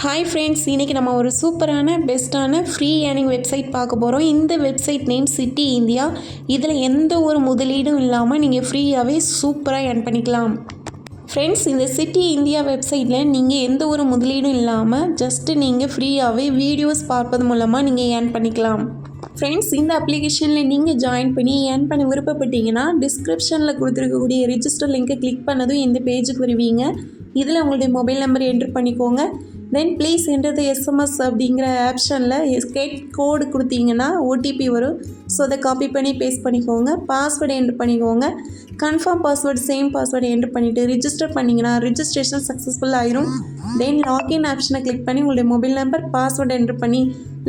Hi friends, இன்றைக்கி நம்ம ஒரு சூப்பரான பெஸ்ட்டான ஃப்ரீ ஏர்னிங் வெப்சைட் பார்க்க போகிறோம். இந்த வெப்சைட் நேம் சிட்டி இந்தியா. இதில் எந்த ஒரு முதலீடும் இல்லாமல் நீங்கள் ஃப்ரீயாகவே சூப்பராக ஏர்ன் பண்ணிக்கலாம். ஃப்ரெண்ட்ஸ், இந்த சிட்டி இந்தியா வெப்சைட்டில் நீங்கள் எந்த ஒரு முதலீடும் இல்லாமல் ஜஸ்ட்டு நீங்கள் ஃப்ரீயாகவே வீடியோஸ் பார்ப்பது மூலமாக நீங்கள் ஏர்ன் பண்ணிக்கலாம். ஃப்ரெண்ட்ஸ், இந்த அப்ளிகேஷனில் நீங்கள் ஜாயின் பண்ணி ஏர்ன் பண்ண விருப்பப்பட்டீங்கன்னா டிஸ்கிரிப்ஷனில் கொடுத்துருக்கக்கூடிய ரிஜிஸ்டர் லிங்க்கை கிளிக் பண்ணதும் இந்த பேஜுக்கு வருவீங்க. இதில் உங்களுடைய மொபைல் நம்பர் என்ட்ரு பண்ணிக்கோங்க. Then please enter the SMS அப்படிங்கிற ஆப்ஷனில் எஸ்கேட் கோடு கொடுத்தீங்கன்னா ஓடிபி வரும். ஸோ அதை காப்பி பண்ணி பேஸ்ட் பண்ணிக்கோங்க. பாஸ்வேர்டு என்ட்ரு பண்ணிக்கோங்க. Confirm password same password enter பண்ணிவிட்டு ரிஜிஸ்டர் பண்ணிங்கன்னா ரிஜிஸ்ட்ரேஷன் சக்ஸஸ்ஃபுல் ஆயிரும். தென் லாகின் ஆப்ஷனை கிளிக் பண்ணி உங்களுடைய மொபைல் நம்பர் பாஸ்வேர்டு என்ட்ரு பண்ணி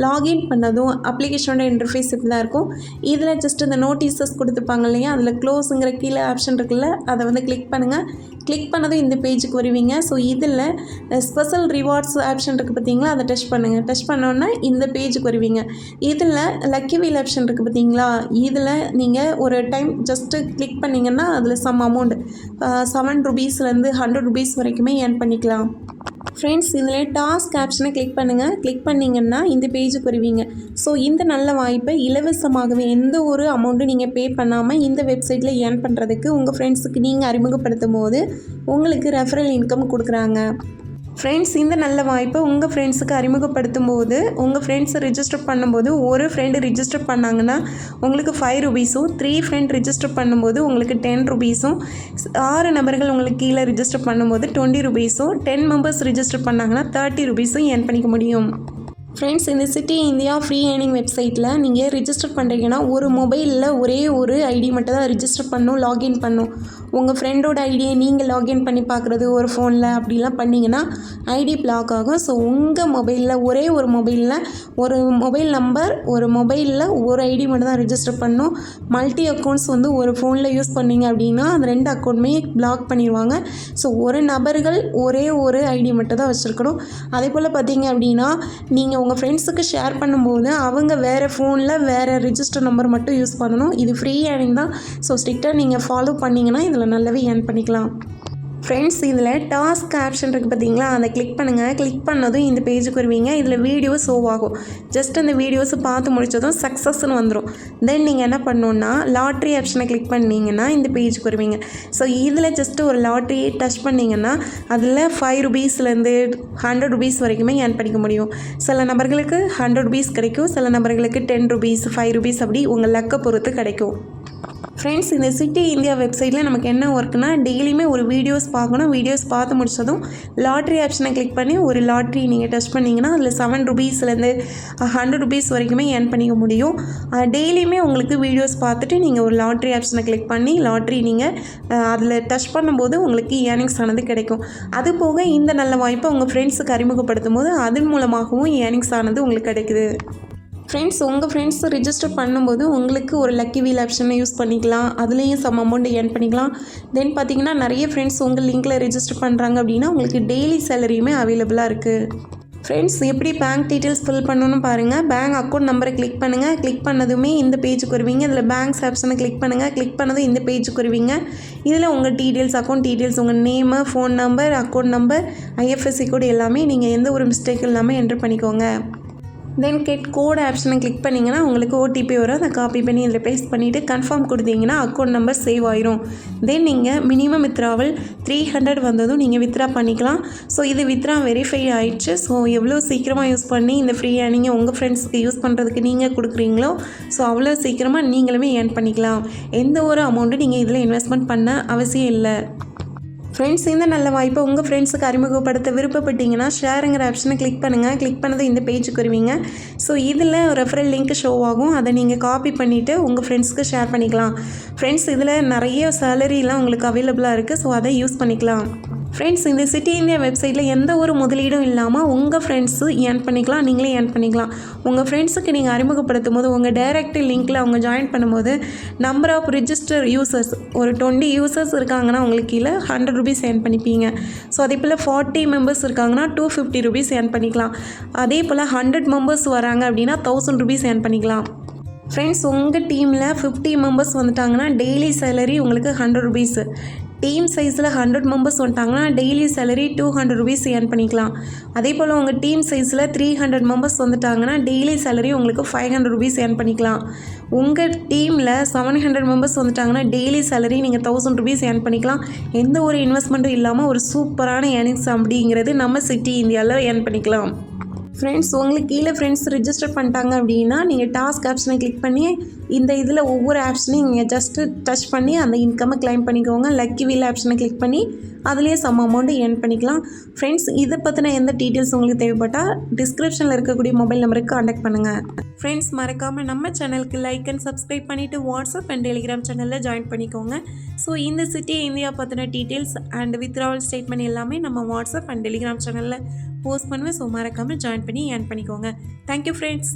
லாகின் பண்ணதும் அப்ளிகேஷனோட இன்டர்ஃபேஸ் இப்படி தான் இருக்கும். இதில் ஜஸ்ட் இந்த நோட்டீஸஸ் கொடுத்துருப்பாங்க இல்லையா, அதில் க்ளோஸுங்கிற கீழே ஆப்ஷன் இருக்குல்ல, அதை வந்து கிளிக் பண்ணுங்கள். கிளிக் பண்ணதும் இந்த பேஜுக்கு வருவீங்க. ஸோ இதில் ஸ்பெஷல் ரிவார்ட்ஸ் ஆப்ஷன் இருக்குது பார்த்தீங்களா, அதை டச் பண்ணுங்கள். டச் பண்ணோன்னா இந்த பேஜுக்கு வருவீங்க. இதில் லக்கி வீல் ஆப்ஷன் இருக்குது பார்த்தீங்களா, இதில் நீங்கள் ஒரு டைம் ஜஸ்ட்டு கிளிக் பண்ணிங்கன்னா அதில் சம் அமௌண்ட் ₹7 100 வரைக்குமே ஏர்ன் பண்ணிக்கலாம். ஃப்ரெண்ட்ஸ், இதில் டாஸ்க் ஆப்ஷனை கிளிக் பண்ணுங்கள். கிளிக் பண்ணிங்கன்னா இந்த பேஜுக்கு வருவீங்க. ஸோ இந்த நல்ல வாய்ப்பை இலவசமாகவே எந்த ஒரு அமௌண்ட்டும் நீங்கள் பே பண்ணாமல் இந்த வெப்சைட்டில் ஏர்ன் பண்ணுறதுக்கு உங்கள் ஃப்ரெண்ட்ஸுக்கு நீங்கள் அறிமுகப்படுத்தும் போது உங்களுக்கு ரெஃபரல் இன்கம் கொடுக்குறாங்க. ஃப்ரெண்ட்ஸ், இந்த நல்ல வாய்ப்பை உங்கள் ஃப்ரெண்ட்ஸுக்கு அறிமுகப்படுத்தும் போது உங்கள் ஃப்ரெண்ட்ஸை ரிஜிஸ்டர் பண்ணும்போது ஒரு ஃப்ரெண்டு ரிஜிஸ்டர் பண்ணாங்கன்னா உங்களுக்கு ₹5, 3 ஃப்ரெண்ட் ரிஜிஸ்டர் பண்ணும்போது உங்களுக்கு ₹10, 6 நபர்கள் உங்களுக்கு கீழே ரிஜிஸ்டர் பண்ணும்போது ₹20, 10 மெம்பர்ஸ் ரிஜிஸ்டர் பண்ணாங்கன்னா ₹30 ஏர்ன் பண்ணிக்க முடியும். ஃப்ரெண்ட்ஸ், இந்த சிட்டி இந்தியா ஃப்ரீ ஏர்னிங் வெப்சைட்டில் நீங்கள் ரிஜிஸ்டர் பண்ணுறீங்கன்னா ஒரு மொபைலில் ஒரே ஒரு ஐடி மட்டும் தான் ரிஜிஸ்டர் பண்ணணும், லாகின் பண்ணணும். உங்கள் ஃப்ரெண்டோட ஐடியை நீங்கள் லாகின் பண்ணி பார்க்குறது ஒரு ஃபோனில் அப்படிலாம் பண்ணிங்கன்னா ஐடி பிளாக் ஆகும். ஸோ உங்கள் மொபைலில் ஒரே ஒரு மொபைலில் ஒரு மொபைல் நம்பர் ஒரு மொபைலில் ஒரு ஐடி மட்டும் தான் ரிஜிஸ்டர் பண்ணணும். மல்டி அக்கௌண்ட்ஸ் வந்து ஒரு ஃபோனில் யூஸ் பண்ணிங்க அப்படின்னா அந்த 2 அக்கௌண்ட்டுமே பிளாக் பண்ணிடுவாங்க. ஸோ ஒரு நபர்கள் ஒரே ஒரு ஐடி மட்டும் தான் வச்சுருக்கணும். அதே போல் பார்த்தீங்க அப்படின்னா நீங்கள் உங்கள் ஃப்ரெண்ட்ஸுக்கு ஷேர் பண்ணும்போது அவங்க வேறு ஃபோனில் வேறு ரிஜிஸ்டர் நம்பர் மட்டும் யூஸ் பண்ணணும். இது ஃப்ரீ ஏர்னிங் தான். ஸோ ஸ்ட்ரிக்டாக நீங்கள் ஃபாலோ பண்ணிங்கன்னா இதில் நல்லாவே ஏர்ன் பண்ணிக்கலாம். ஃப்ரெண்ட்ஸ், இதில் டாஸ்க் ஆப்ஷன் இருக்குது பார்த்தீங்களா, அதை கிளிக் பண்ணுங்கள். கிளிக் பண்ணதும் இந்த பேஜுக்கு வருவீங்க. இதில் வீடியோ ஷோ ஆகும். ஜஸ்ட் அந்த வீடியோஸை பார்த்து முடித்ததும் சக்ஸஸ்ன்னு வந்துடும். தென் நீங்கள் என்ன பண்ணணுன்னா லாட்ரி ஆப்ஷனை கிளிக் பண்ணிங்கன்னா இந்த பேஜுக்கு வருவீங்க. ஸோ இதில் ஜஸ்ட்டு ஒரு லாட்ரியை டச் பண்ணிங்கன்னா அதில் ₹5 100 வரைக்குமே ஏர்ன் பண்ணிக்க முடியும். சில நபர்களுக்கு ₹100 கிடைக்கும், சில நபர்களுக்கு ₹10 ₹5 அப்படி உங்கள் லக்கை பொறுத்து கிடைக்கும். ஃப்ரெண்ட்ஸ், இந்த சிட்டி இந்தியா வெப்சைட்டில் நமக்கு என்ன ஒர்க்குனா டெய்லியுமே ஒரு வீடியோஸ் பார்க்கணும். வீடியோஸ் பார்த்து முடிச்சதும் லாட்ரி ஆப்ஷனை கிளிக் பண்ணி ஒரு லாட்ரி நீங்கள் டச் பண்ணிங்கன்னா அதில் ₹7 100 வரைக்குமே ஏர்ன் பண்ணிக்க முடியும். டெய்லியுமே உங்களுக்கு வீடியோஸ் பார்த்துட்டு நீங்கள் ஒரு லாட்ரி ஆப்ஷனை கிளிக் பண்ணி லாட்ரி நீங்கள் அதில் டச் பண்ணும்போது உங்களுக்கு ஏர்னிங்ஸ் ஆனது கிடைக்கும். அது போக இந்த நல்ல வாய்ப்பை உங்கள் ஃப்ரெண்ட்ஸுக்கு அறிமுகப்படுத்தும் போது அதன் மூலமாகவும் ஏர்னிங்ஸ் ஆனது உங்களுக்கு கிடைக்குது. ஃப்ரெண்ட்ஸ், உங்கள் ஃப்ரெண்ட்ஸை ரிஜிஸ்டர் பண்ணும்போது உங்களுக்கு ஒரு லக்கி வீல் ஆப்ஷனை யூஸ் பண்ணிக்கலாம். அதுலேயும் சம் அமௌண்ட் ஏர்ன் பண்ணிக்கலாம். தென் பார்த்தீங்கன்னா நிறைய ஃப்ரெண்ட்ஸ் உங்கள் லிங்க்கில் ரிஜிஸ்டர் பண்ணுறாங்க அப்படின்னா உங்களுக்கு டெய்லி சேலரியுமே அவைலபிளாக இருக்குது. ஃப்ரெண்ட்ஸ், எப்படி பேங்க் டீட்டெயில்ஸ் ஃபில் பண்ணணும்னு பாருங்கள். பேங்க் அக்கௌண்ட் நம்பரை கிளிக் பண்ணுங்கள். கிளிக் பண்ணதுமே இந்த பேஜுக்கு வருவீங்க. இதில் பேங்க்ஸ் ஆப்ஷனை கிளிக் பண்ணுங்கள். கிளிக் பண்ணதும் இந்த பேஜுக்கு வருவீங்க. இதில் உங்கள் டீட்டெயில்ஸ், அக்கௌண்ட் டீட்டெயில்ஸ், உங்கள் name, phone number, account number, IFSC கோடு எல்லாமே நீங்கள் எந்த ஒரு மிஸ்டேக் இல்லாமல் என்ட்ரு பண்ணிக்கோங்க. தென் கெட் கோட் ஆப்ஷனை கிளிக் பண்ணிங்கன்னா உங்களுக்கு ஓடிபி வரும். அதை காப்பி பண்ணி இதில் பேஸ்ட் பண்ணிவிட்டு கன்ஃபார்ம் கொடுத்தீங்கன்னா அக்கௌண்ட் நம்பர் சேவ் ஆயிரும். தென் நீங்கள் மினிமம் வித்ராவல் 300 வந்ததும் நீங்கள் வித்ரா பண்ணிக்கலாம். ஸோ இது வித்ரா வெரிஃபை ஆயிடுச்சு. ஸோ எவ்வளோ சீக்கிரமாக யூஸ் பண்ணி இந்த ஃப்ரீ ஏர்னிங்கை உங்கள் ஃப்ரெண்ட்ஸுக்கு யூஸ் பண்ணுறதுக்கு நீங்கள் கொடுக்குறீங்களோ ஸோ அவ்வளோ சீக்கிரமாக நீங்களுமே ஏர்ன் பண்ணிக்கலாம். எந்த ஒரு அமௌண்ட்டும் நீங்கள் இதில் இன்வெஸ்ட்மெண்ட் பண்ண அவசியம் இல்லை. ஃப்ரெண்ட்ஸ், இந்த நல்ல வாய்ப்பை உங்கள் ஃப்ரெண்ட்ஸுக்கு அறிமுகப்படுத்த விருப்பப்பட்டீங்கன்னா ஷேருங்கிற ஆப்ஷனை கிளிக் பண்ணுங்கள். கிளிக் பண்ணது இந்த பேஜுக்கு வருவீங்க. ஸோ இதில் ரெஃபரல் லிங்க் ஷோ ஆகும். அதை நீங்கள் காப்பி பண்ணிவிட்டு உங்கள் ஃப்ரெண்ட்ஸ்க்கு ஷேர் பண்ணிக்கலாம். ஃப்ரெண்ட்ஸ், இதில் நிறைய சேலரிலாம் உங்களுக்கு அவைலபிளாக இருக்குது. ஸோ அதை யூஸ் பண்ணிக்கலாம். ஃப்ரெண்ட்ஸ், இந்த சிட்டி இந்தியா வெப்சைட்டில் எந்த ஒரு முதலீடும் இல்லாமல் உங்கள் ஃப்ரெண்ட்ஸு ஏர்ன் பண்ணிக்கலாம். நீங்களே ஏர்ன் பண்ணிக்கலாம். உங்கள் ஃப்ரெண்ட்ஸுக்கு நீங்கள் அறிமுகப்படுத்தும் போது உங்கள் டைரக்ட் லிங்க்கில் அவங்க ஜாயின் பண்ணும்போது நம்பர் ஆஃப் ரிஜிஸ்டர் யூசர்ஸ் ஒரு 20 யூசர்ஸ் இருக்காங்கன்னா உங்களுக்கு கீழே ₹100 ஏர்ன் பண்ணிப்பீங்க. ஸோ அதே போல் 40 மெம்பர்ஸ் இருக்காங்கன்னா ₹250 ஏர்ன் பண்ணிக்கலாம். அதே போல் 100 மெம்பர்ஸ் வராங்க அப்படின்னா ₹1000 ஏர்ன் பண்ணிக்கலாம். ஃப்ரெண்ட்ஸ், உங்கள் டீமில் 50 மெம்பர்ஸ் வந்துட்டாங்கன்னா டெய்லி சேலரி உங்களுக்கு ₹100. டீம் சைஸில் 100 மெம்பர்ஸ் வந்துட்டாங்கன்னா டெய்லி சேலரி 200 ருபீஸ் ஏர்ன் பண்ணிக்கலாம். அதே போல் உங்கள் டீம் சைஸில் 300 மெம்பர்ஸ் வந்துட்டாங்கன்னா டெய்லி சேலரி உங்களுக்கு 500 ருபீஸ் ஏர்ன் பண்ணிக்கலாம். உங்கள் டீமில் 700 மெம்பர்ஸ் வந்துட்டாங்கன்னா டெய்லி சேலரி நீங்கள் 1000 ருபீஸ் ஏர்ன் பண்ணிக்கலாம். எந்த ஒரு இன்வெஸ்ட்மெண்ட்டும் இல்லாமல் ஒரு சூப்பரான ஏர்னிங்ஸ் அப்படிங்கிறது நம்ம சிட்டி இந்தியாவில் ஏர்ன் பண்ணிக்கலாம். ஃப்ரெண்ட்ஸ், உங்களுக்கு கீழே ஃப்ரெண்ட்ஸ் ரிஜிஸ்டர் பண்ணிட்டாங்க அப்படின்னா நீங்கள் டாஸ்க் ஆப்ஷனை கிளிக் பண்ணி இந்த இதில் ஒவ்வொரு ஆப்ஷனையும் நீங்கள் ஜஸ்ட்டு டச் பண்ணி அந்த இன்கம்மை கிளைம் பண்ணிக்கோங்க. லக்கி வீல் ஆப்ஷனை கிளிக் பண்ணி அதுலேயே சம் அமௌண்ட்டு ஏர்ன் பண்ணிக்கலாம். ஃப்ரெண்ட்ஸ், இதை பற்றின எந்த டீட்டெயில்ஸ் உங்களுக்கு தேவைப்பட்டால் டிஸ்கிரிப்ஷனில் இருக்கக்கூடிய மொபைல் நம்பருக்கு காண்டாக்ட் பண்ணுங்கள். ஃப்ரெண்ட்ஸ், மறக்காமல் நம்ம சேனலுக்கு லைக் அண்ட் சப்ஸ்கிரைப் பண்ணிவிட்டு வாட்ஸ்அப் அண்ட் டெலிகிராம் சேனலில் ஜாயின் பண்ணிக்கோங்க. ஸோ இந்த சிட்டி இந்தியா பற்றின டீட்டெயில்ஸ் அண்ட் வித்ட்ராவல் ஸ்டேட்மெண்ட் எல்லாமே நம்ம வாட்ஸ்அப் அண்ட் டெலிகிராம் சேனலில் போஸ்ட் பண்ணுவேன். ஸோ மறக்காமல் ஜாயின் பண்ணி ஏர்ன் பண்ணிக்கோங்க. Thank you friends.